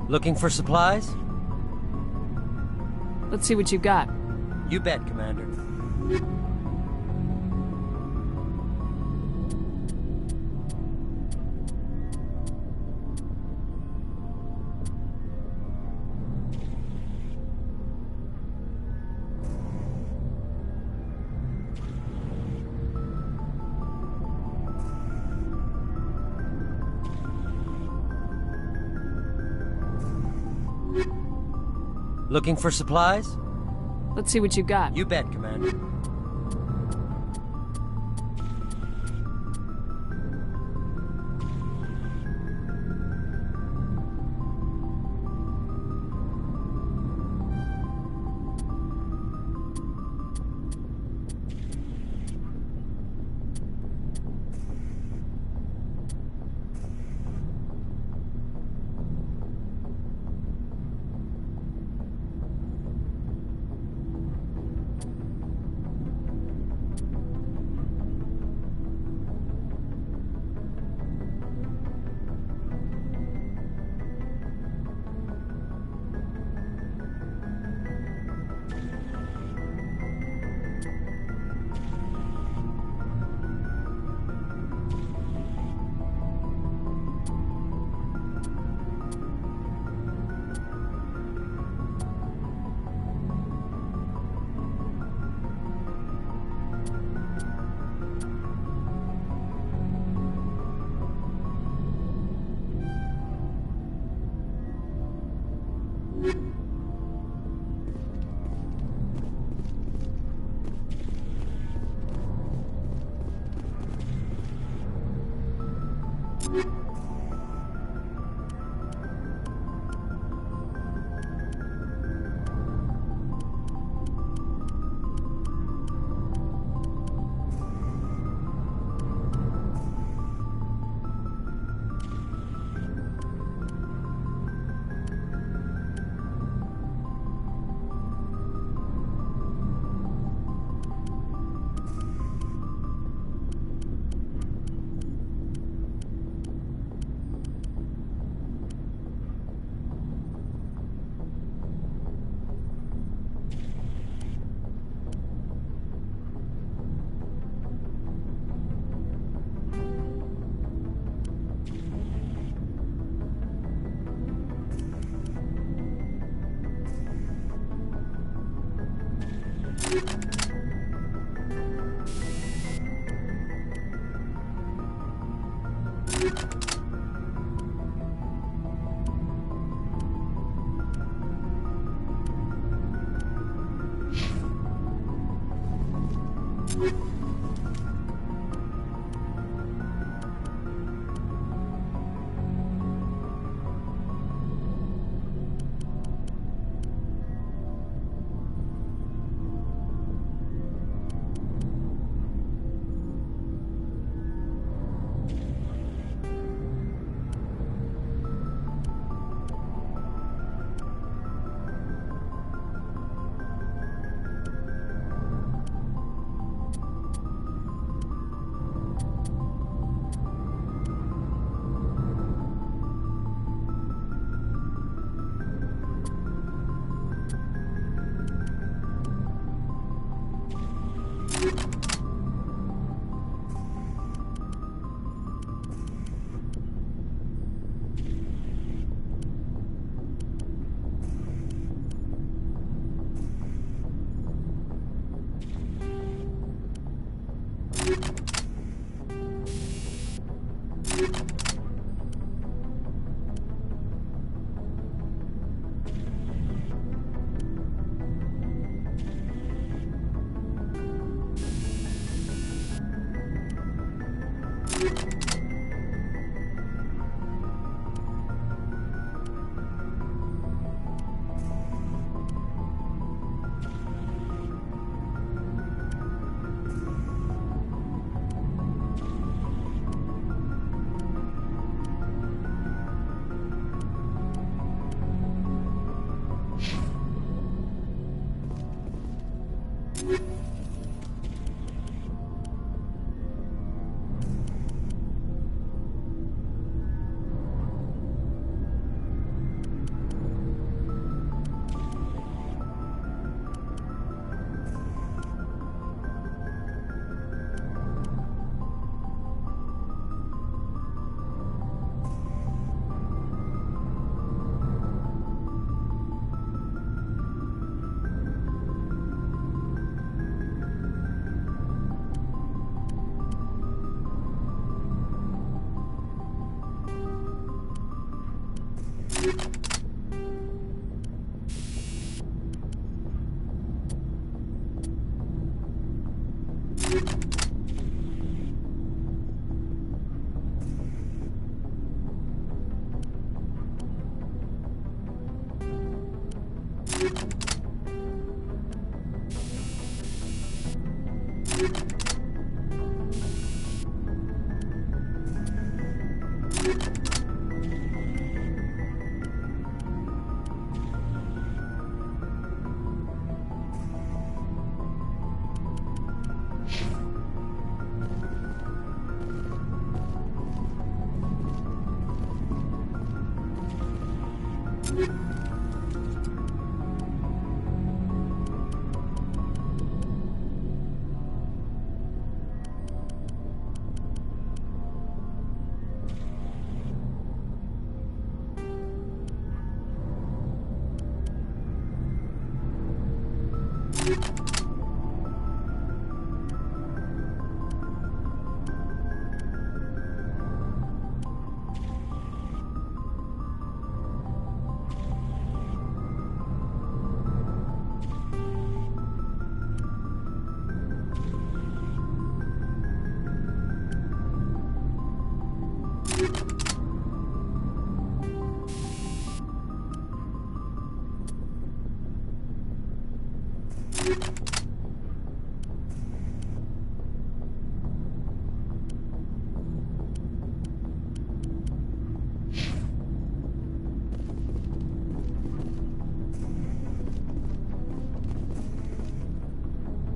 Looking for supplies? Let's see what you got. You bet, Commander. Looking for supplies? Let's see what you got. You bet, Commander.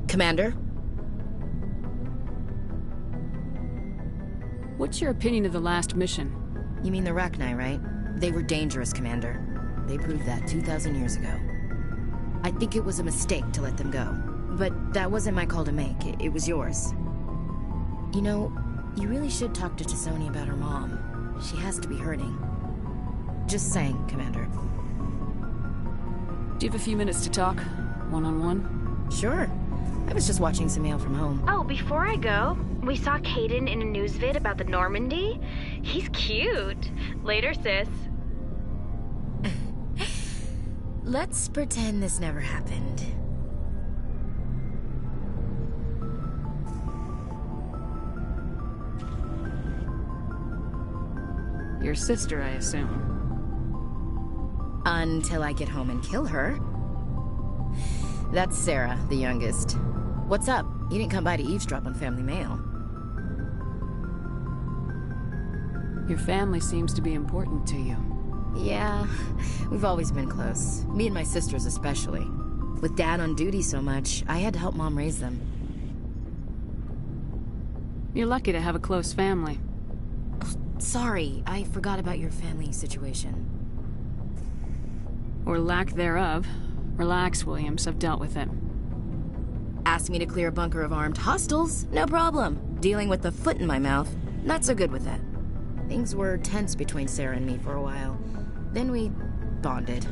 Commander? What's your opinion of the last mission? You mean the Rachni, right? They were dangerous, Commander. They proved that 2,000 years ago. I think it was a mistake to let them go. But that wasn't my call to make. It was yours. You know, you really should talk to T'Soni about her mom. She has to be hurting. Just saying, Commander. Do you have a few minutes to talk? One-on-one? Sure. I was just watching some mail from home. Oh, before I go, we saw Caden in a news vid about the Normandy. He's cute. Later, sis. Let's pretend this never happened. Your sister, I assume. Until I get home and kill her. That's Sarah, the youngest. What's up? You didn't come by to eavesdrop on family mail. Your family seems to be important to you. Yeah, we've always been close. Me and my sisters especially. With Dad on duty so much, I had to help Mom raise them. You're lucky to have a close family. Sorry, I forgot about your family situation. Or lack thereof. Relax, Williams. I've dealt with it. Asked me to clear a bunker of armed hostiles? No problem. Dealing with the foot in my mouth? Not so good with that. Things were tense between Sarah and me for a while. Then we bonded.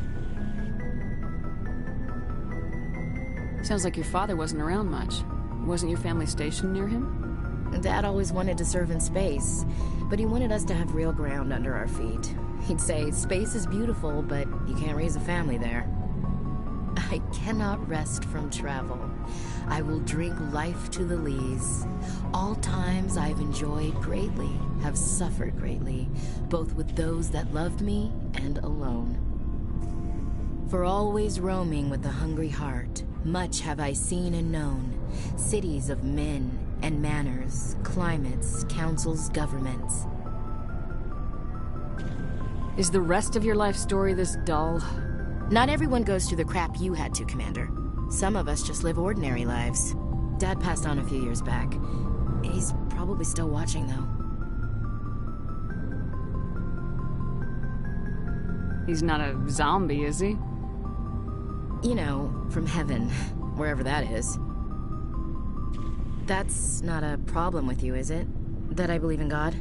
Sounds like your father wasn't around much. Wasn't your family stationed near him? Dad always wanted to serve in space, but he wanted us to have real ground under our feet. He'd say, space is beautiful, but you can't raise a family there. I cannot rest from travel. I will drink life to the lees. All times I've enjoyed greatly, have suffered greatly, both with those that loved me and alone. For always roaming with a hungry heart, much have I seen and known, cities of men and manners, climates, councils, governments. Is the rest of your life story this dull? Not everyone goes through the crap you had to, Commander. Some of us just live ordinary lives. Dad passed on a few years back. He's probably still watching, though. He's not a zombie, is he? You know, from heaven, wherever that is. That's not a problem with you, is it? That I believe in God?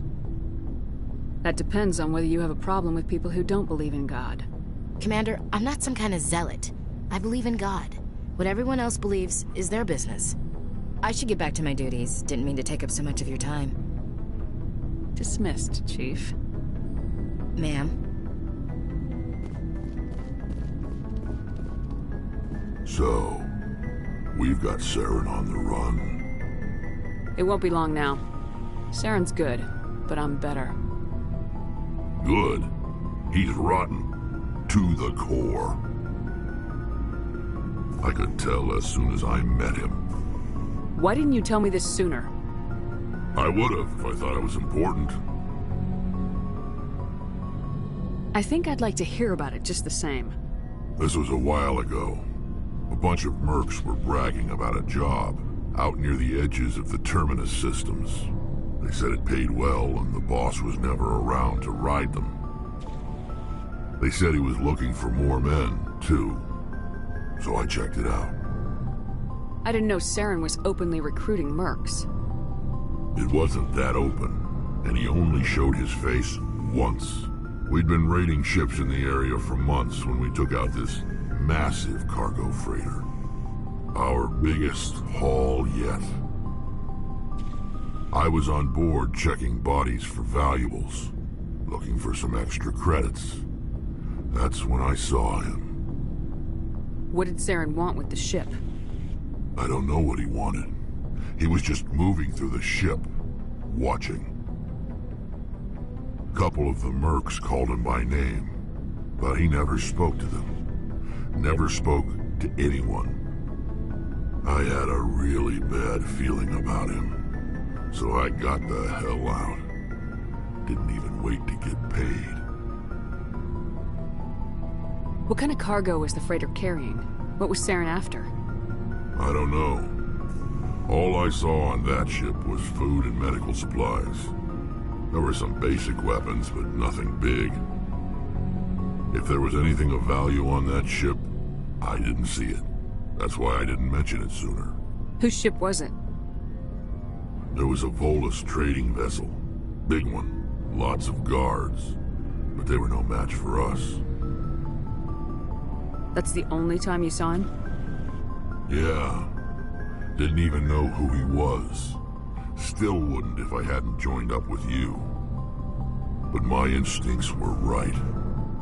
That depends on whether you have a problem with people who don't believe in God. Commander, I'm not some kind of zealot. I believe in God. What everyone else believes is their business. I should get back to my duties. Didn't mean to take up so much of your time. Dismissed, Chief. Ma'am? So, we've got Saren on the run. It won't be long now. Saren's good, but I'm better. Good? He's rotten. To the core. I could tell as soon as I met him. Why didn't you tell me this sooner? I would've if I thought it was important. I think I'd like to hear about it just the same. This was a while ago. A bunch of mercs were bragging about a job out near the edges of the Terminus systems. They said it paid well and the boss was never around to ride them. They said he was looking for more men, too. So I checked it out. I didn't know Saren was openly recruiting mercs. It wasn't that open, and he only showed his face once. We'd been raiding ships in the area for months when we took out this massive cargo freighter. Our biggest haul yet. I was on board checking bodies for valuables, looking for some extra credits. That's when I saw him. What did Saren want with the ship? I don't know what he wanted. He was just moving through the ship, watching. A couple of the mercs called him by name, but he never spoke to them. Never spoke to anyone. I had a really bad feeling about him, so I got the hell out. Didn't even wait to get paid. What kind of cargo was the freighter carrying? What was Saren after? I don't know. All I saw on that ship was food and medical supplies. There were some basic weapons, but nothing big. If there was anything of value on that ship, I didn't see it. That's why I didn't mention it sooner. Whose ship was it? There was a Volus trading vessel. Big one. Lots of guards. But they were no match for us. That's the only time you saw him? Yeah. Didn't even know who he was. Still wouldn't if I hadn't joined up with you. But my instincts were right.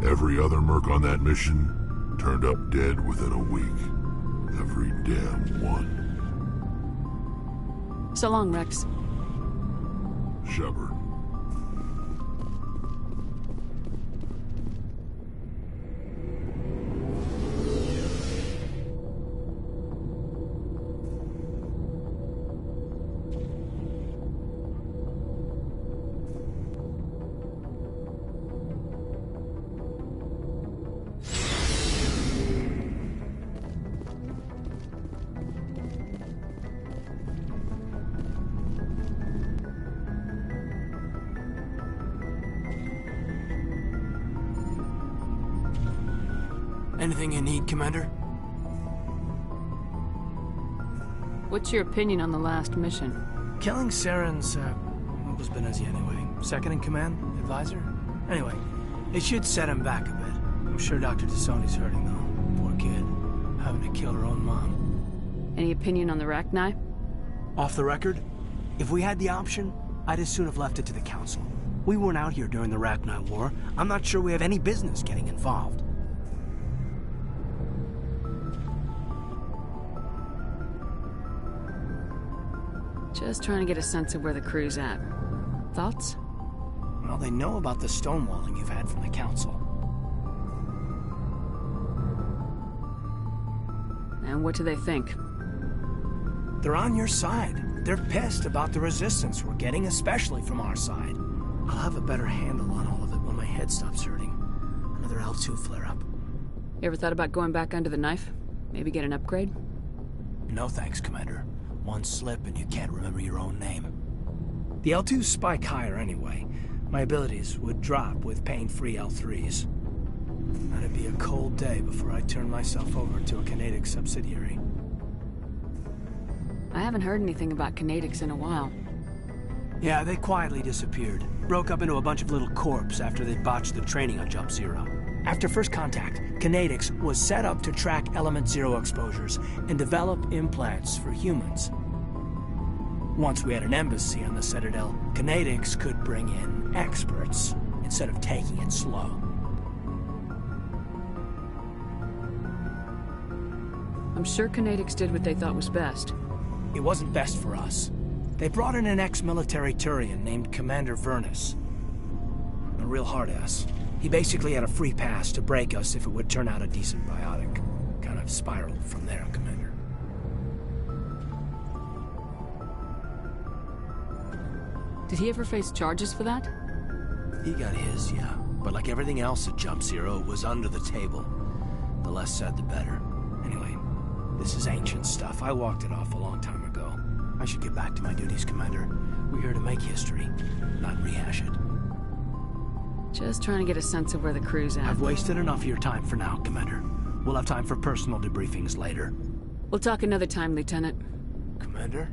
Every other merc on that mission turned up dead within a week. Every damn one. So long, Rex. Shepard. Anything you need, Commander? What's your opinion on the last mission? Killing Saren's, what was Benezia anyway? Second in command? Advisor? Anyway, it should set him back a bit. I'm sure Dr. Tassoni's hurting, though. Poor kid. Having to kill her own mom. Any opinion on the Rachni? Off the record, if we had the option, I'd as soon have left it to the Council. We weren't out here during the Rachni War. I'm not sure we have any business getting involved. Just trying to get a sense of where the crew's at. Thoughts? Well, they know about the stonewalling you've had from the Council. And what do they think? They're on your side. They're pissed about the resistance we're getting, especially from our side. I'll have a better handle on all of it when my head stops hurting. Another L2 flare-up. You ever thought about going back under the knife? Maybe get an upgrade? No thanks, Commander. One slip and you can't remember your own name. The L2s spike higher anyway. My abilities would drop with pain-free L3s. That'd be a cold day before I turn myself over to a Canadic subsidiary. I haven't heard anything about Canadics in a while. Yeah, they quietly disappeared. Broke up into a bunch of little corps after they'd botched the training on Jump Zero. After first contact, Canadics was set up to track Element Zero exposures and develop implants for humans. Once we had an embassy on the Citadel, Canadics could bring in experts instead of taking it slow. I'm sure Canadics did what they thought was best. It wasn't best for us. They brought in an ex-military Turian named Commander Vernus. A real hard-ass. He basically had a free pass to break us if it would turn out a decent biotic. Kind of spiraled from there, Commander. Did he ever face charges for that? He got his, yeah. But like everything else at Jump Zero, it was under the table. The less said, the better. Anyway, this is ancient stuff. I walked it off a long time ago. I should get back to my duties, Commander. We're here to make history, not rehash it. Just trying to get a sense of where the crew's at. I've wasted enough of your time for now, Commander. We'll have time for personal debriefings later. We'll talk another time, Lieutenant. Commander?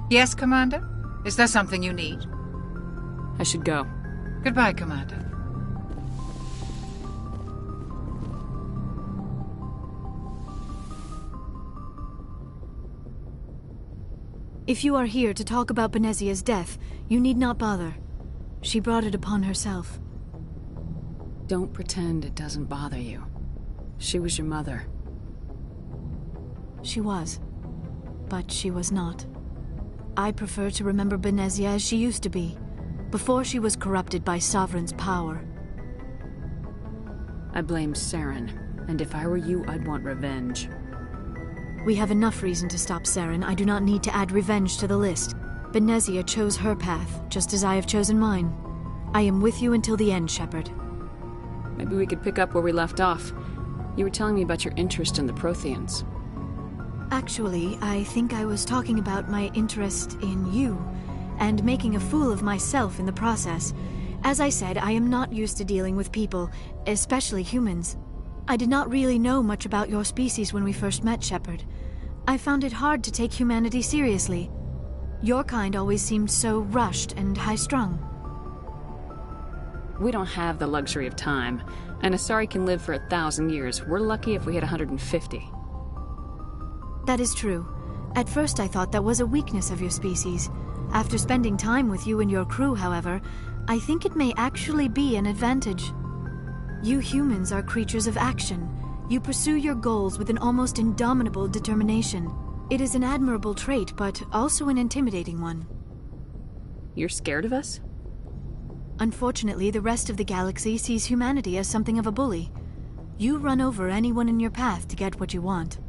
Yes, Commander? Is there something you need? I should go. Goodbye, Commander. If you are here to talk about Benezia's death, you need not bother. She brought it upon herself. Don't pretend it doesn't bother you. She was your mother. She was. But she was not. I prefer to remember Benezia as she used to be, before she was corrupted by Sovereign's power. I blame Saren, and if I were you, I'd want revenge. We have enough reason to stop Saren. I do not need to add revenge to the list. Benezia chose her path, just as I have chosen mine. I am with you until the end, Shepard. Maybe we could pick up where we left off. You were telling me about your interest in the Protheans. Actually, I think I was talking about my interest in you, and making a fool of myself in the process. As I said, I am not used to dealing with people, especially humans. I did not really know much about your species when we first met, Shepard. I found it hard to take humanity seriously. Your kind always seemed so rushed and high-strung. We don't have the luxury of time. An Asari can live for 1,000 years. We're lucky if we hit 150. That is true. At first I thought that was a weakness of your species. After spending time with you and your crew, however, I think it may actually be an advantage. You humans are creatures of action. You pursue your goals with an almost indomitable determination. It is an admirable trait, but also an intimidating one. You're scared of us? Unfortunately, the rest of the galaxy sees humanity as something of a bully. You run over anyone in your path to get what you want.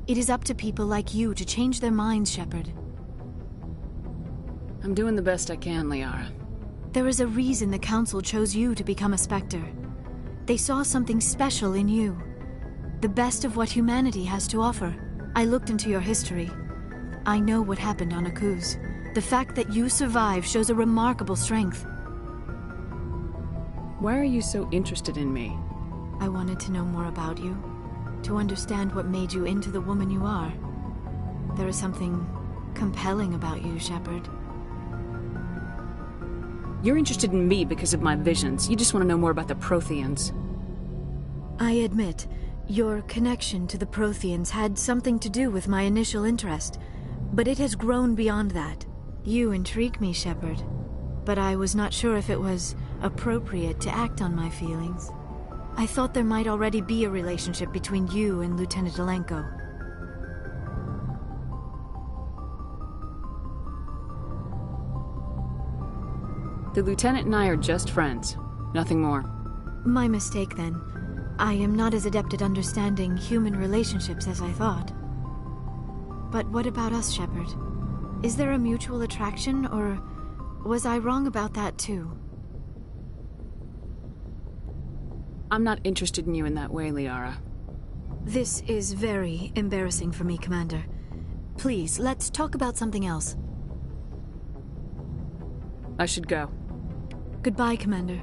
It is up to people like you to change their minds, Shepard. I'm doing the best I can, Liara. There is a reason the Council chose you to become a Spectre. They saw something special in you. The best of what humanity has to offer. I looked into your history. I know what happened on Akuz. The fact that you survived shows a remarkable strength. Why are you so interested in me? I wanted to know more about you. To understand what made you into the woman you are. There is something compelling about you, Shepard. You're interested in me because of my visions. You just want to know more about the Protheans. I admit, your connection to the Protheans had something to do with my initial interest, but it has grown beyond that. You intrigue me, Shepard, but I was not sure if it was appropriate to act on my feelings. I thought there might already be a relationship between you and Lieutenant Alenko. The Lieutenant and I are just friends. Nothing more. My mistake, then. I am not as adept at understanding human relationships as I thought. But what about us, Shepard? Is there a mutual attraction, or was I wrong about that too? I'm not interested in you in that way, Liara. This is very embarrassing for me, Commander. Please, let's talk about something else. I should go. Goodbye, Commander.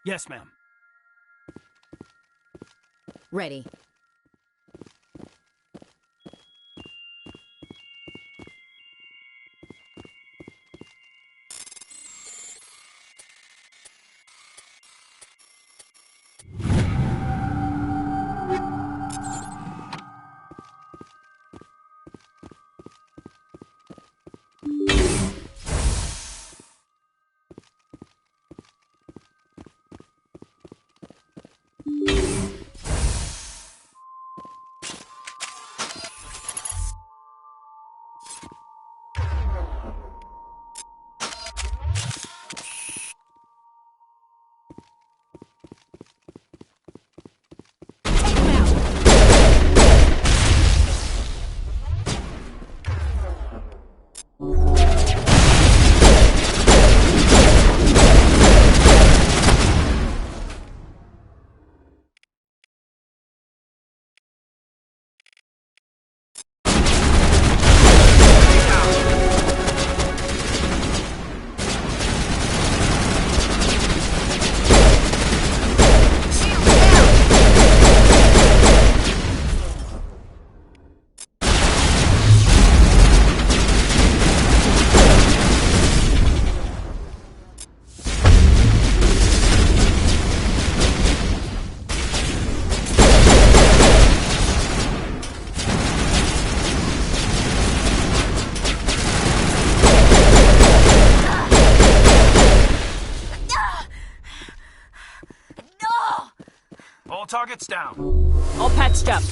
Yes, ma'am. Ready. All targets down. All patched up.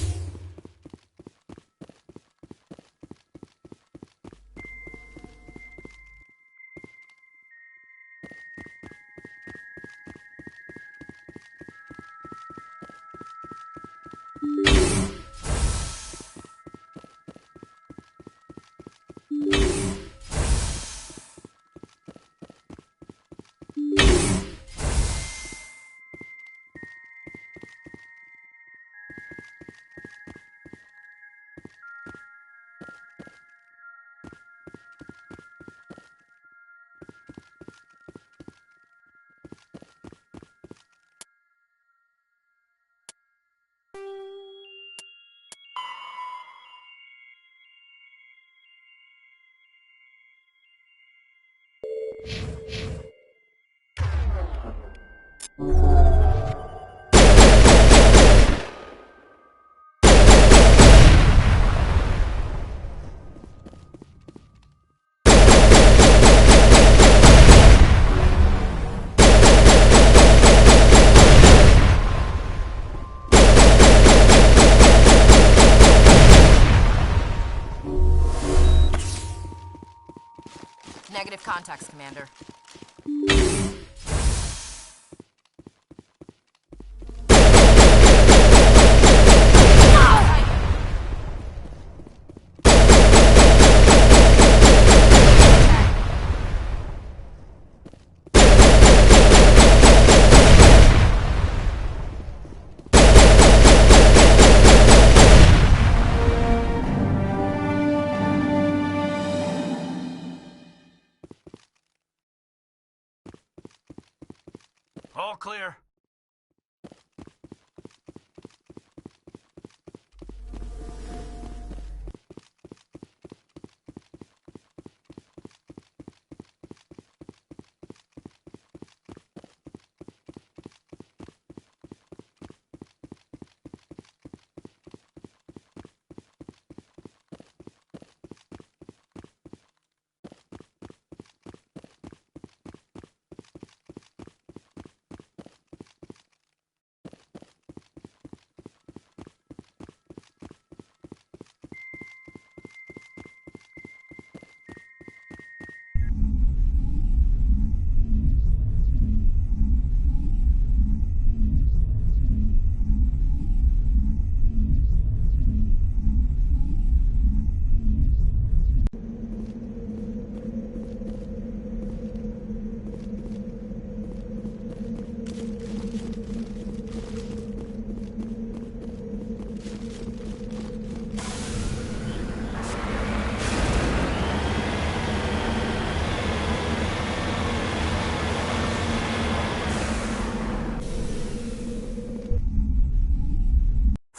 Negative contacts, Commander. All clear.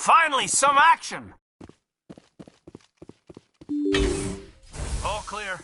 Finally, some action! All clear.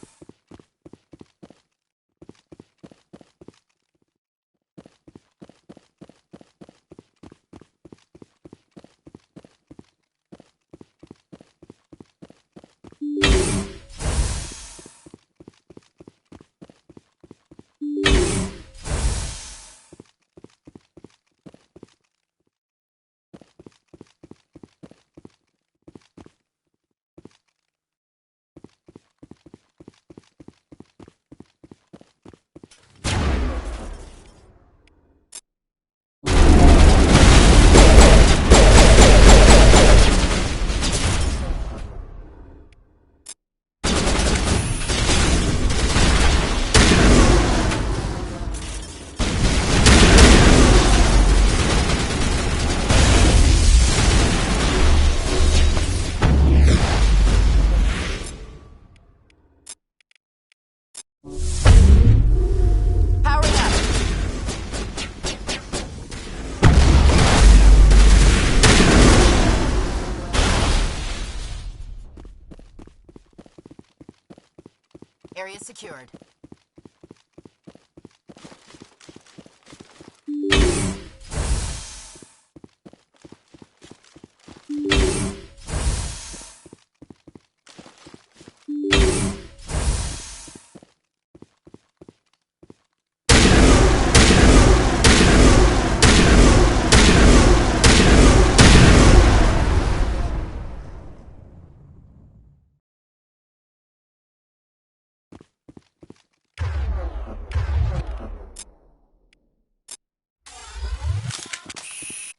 Area secured.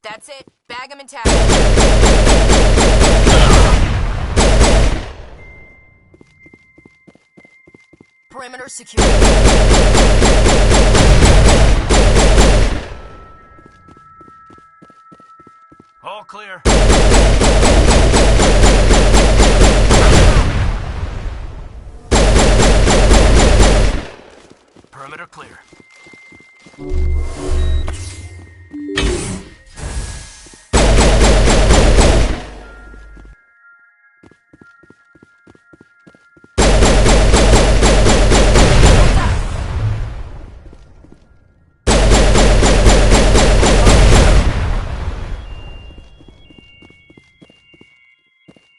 That's it. Bag him and tag him. Perimeter secure. All clear. Perimeter clear.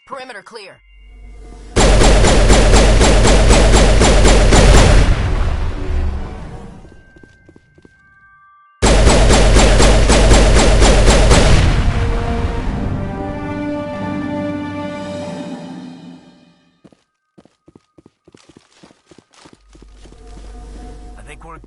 Perimeter clear. I think we're...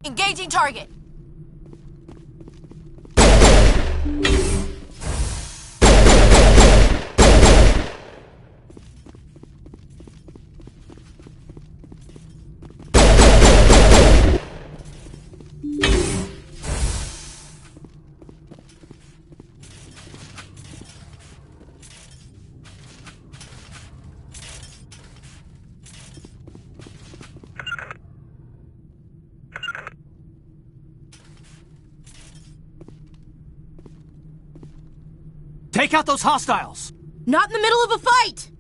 Engaging target. Take out those hostiles! Not in the middle of a fight!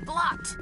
blocked.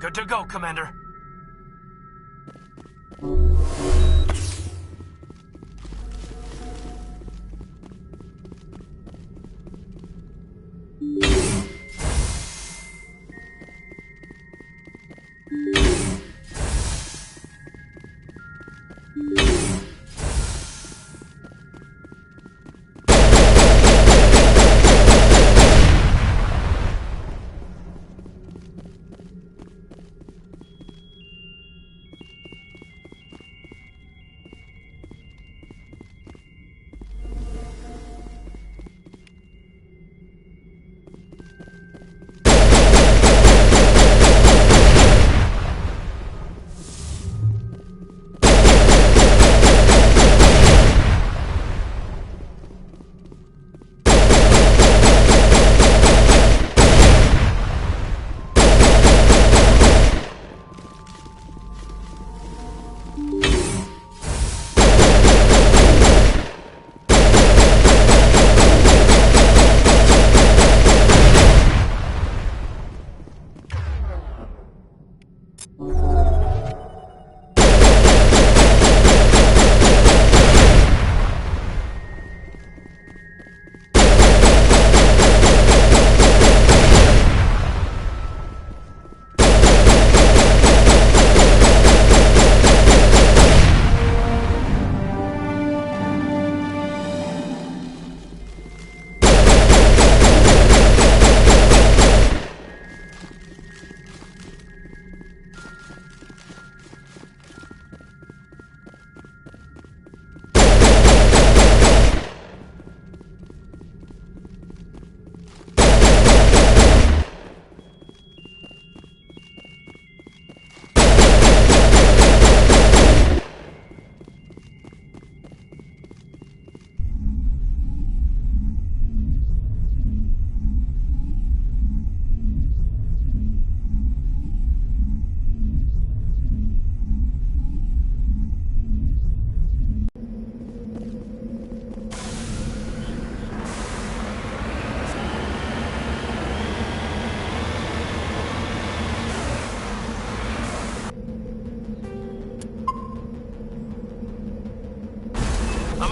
Good to go, Commander.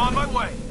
I'm on my way.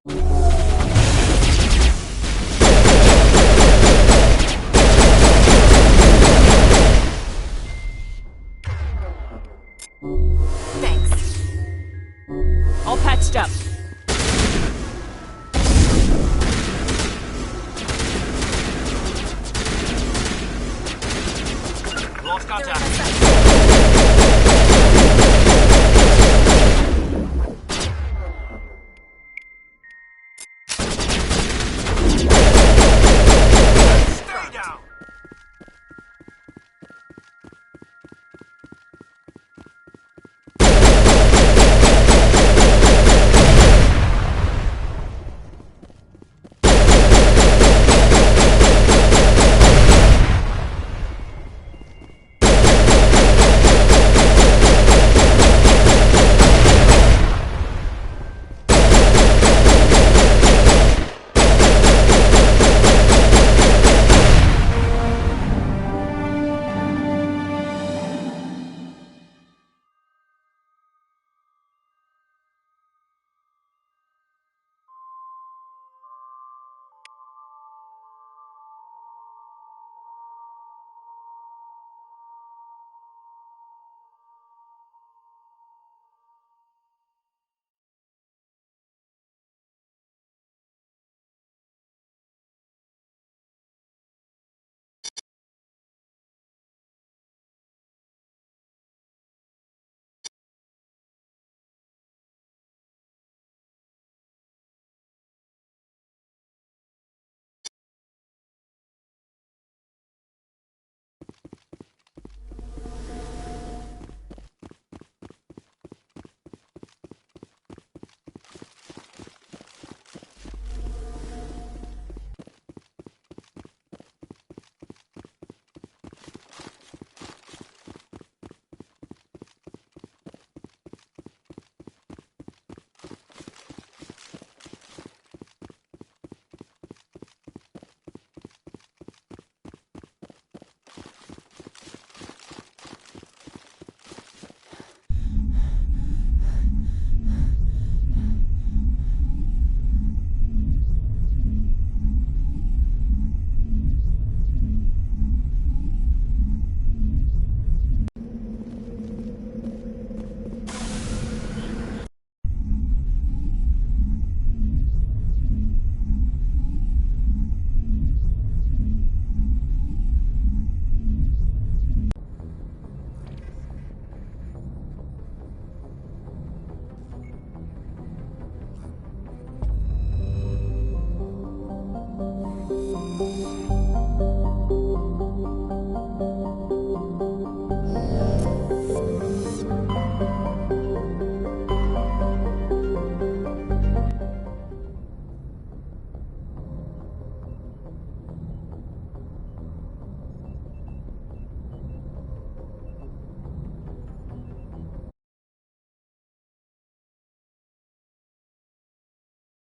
You